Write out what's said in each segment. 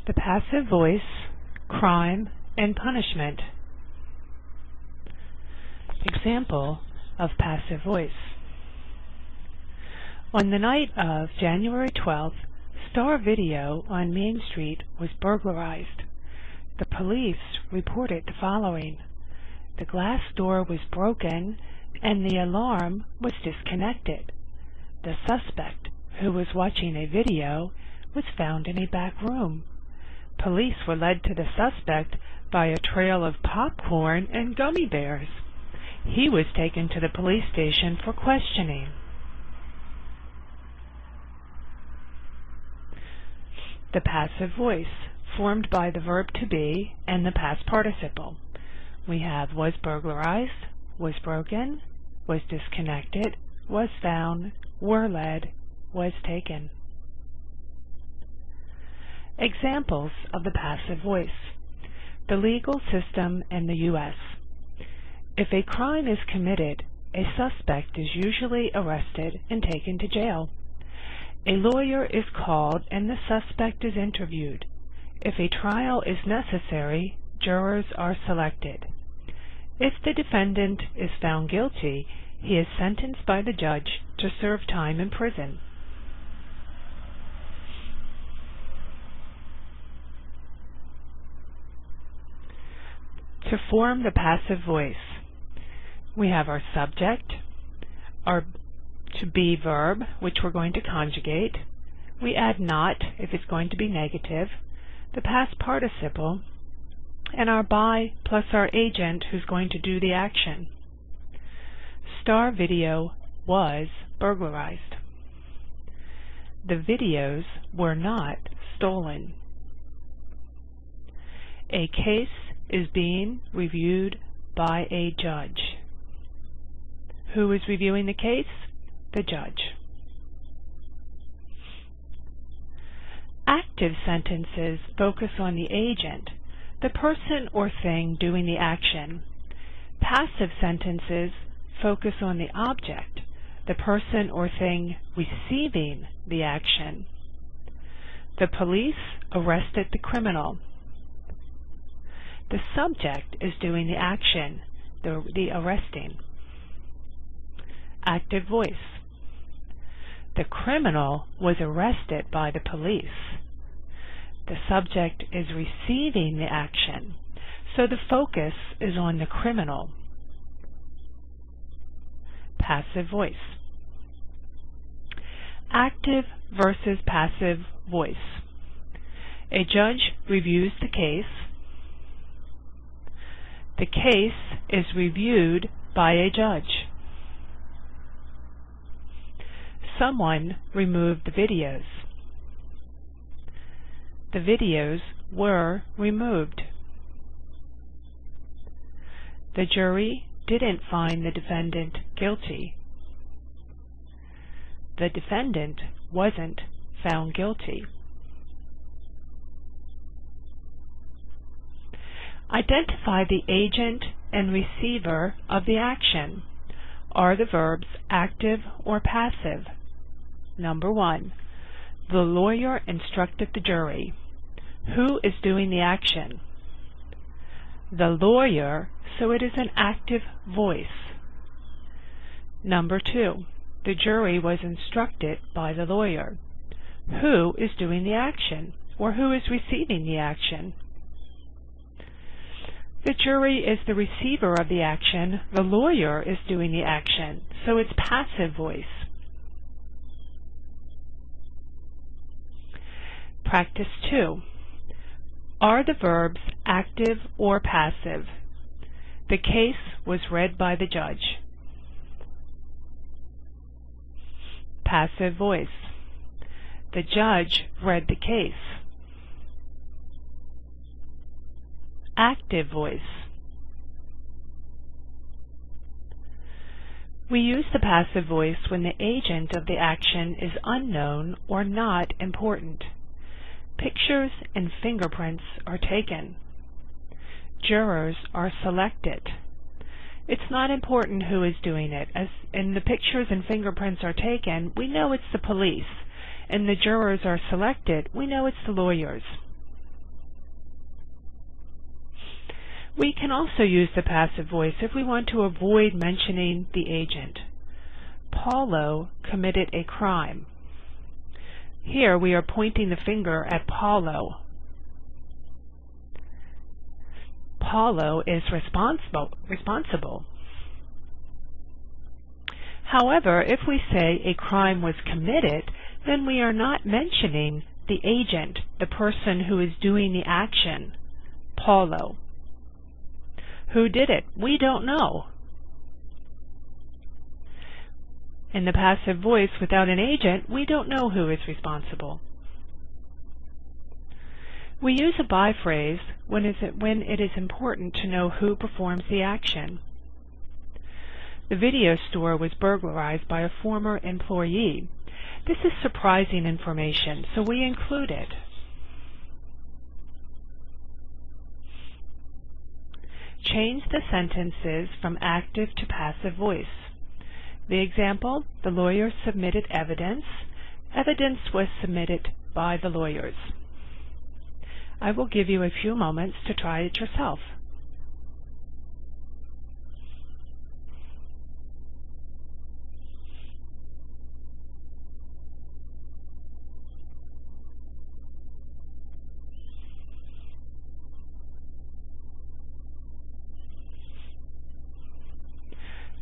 The passive voice, crime, and punishment. Example of passive voice. On the night of January 12th, Star Video on Main Street was burglarized. The police reported the following. The glass door was broken and the alarm was disconnected. The suspect, who was watching a video, was found in a back room. Police were led to the suspect by a trail of popcorn and gummy bears. He was taken to the police station for questioning. The passive voice, formed by the verb to be and the past participle. We have was burglarized, was broken, was disconnected, was found, were led, was taken. Examples of the passive voice. The legal system in the U.S. If a crime is committed, a suspect is usually arrested and taken to jail. A lawyer is called and the suspect is interviewed. If a trial is necessary, jurors are selected. If the defendant is found guilty, he is sentenced by the judge to serve time in prison. To form the passive voice, we have our subject, our to be verb, which we're going to conjugate. We add not if it's going to be negative, the past participle, and our by plus our agent who's going to do the action. Star Video was burglarized. The videos were not stolen. A case is being reviewed by a judge. Who is reviewing the case? The judge. Active sentences focus on the agent, the person or thing doing the action. Passive sentences focus on the object, the person or thing receiving the action. The police arrested the criminal. The subject is doing the action, the arresting. Active voice. The criminal was arrested by the police. The subject is receiving the action, so the focus is on the criminal. Passive voice. Active versus passive voice. A judge reviews the case. The case is reviewed by a judge. Someone removed the videos. The videos were removed. The jury didn't find the defendant guilty. The defendant wasn't found guilty. Identify the agent and receiver of the action. Are the verbs active or passive? Number 1. The lawyer instructed the jury. Who is doing the action? The lawyer, so it is an active voice. Number 2. The jury was instructed by the lawyer. Who is doing the action, or who is receiving the action? The jury is the receiver of the action. The lawyer is doing the action, so it's passive voice. Practice 2. Are the verbs active or passive? The case was read by the judge. Passive voice. The judge read the case. Active voice. We use the passive voice when the agent of the action is unknown or not important. Pictures and fingerprints are taken. Jurors are selected. It's not important who is doing it. As in the pictures and fingerprints are taken, we know it's the police. And the jurors are selected, we know it's the lawyers. We can also use the passive voice if we want to avoid mentioning the agent. Paulo committed a crime. Here we are pointing the finger at Paulo. Paulo is responsible. However, if we say a crime was committed, then we are not mentioning the agent, the person who is doing the action, Paulo. Who did it? We don't know. In the passive voice without an agent, we don't know who is responsible. We use a by phrase when it is important to know who performs the action. The video store was burglarized by a former employee. This is surprising information, so we include it. Change the sentences from active to passive voice. The example, the lawyers submitted evidence. Evidence was submitted by the lawyers. I will give you a few moments to try it yourself.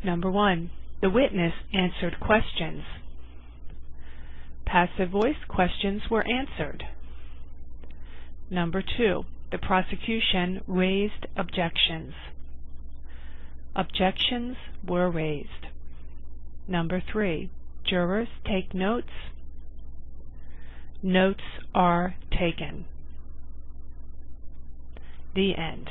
Number 1. The witness answered questions. Passive voice, questions were answered. Number 2. The prosecution raised objections. Objections were raised. Number 3. Jurors take notes. Notes are taken. The end.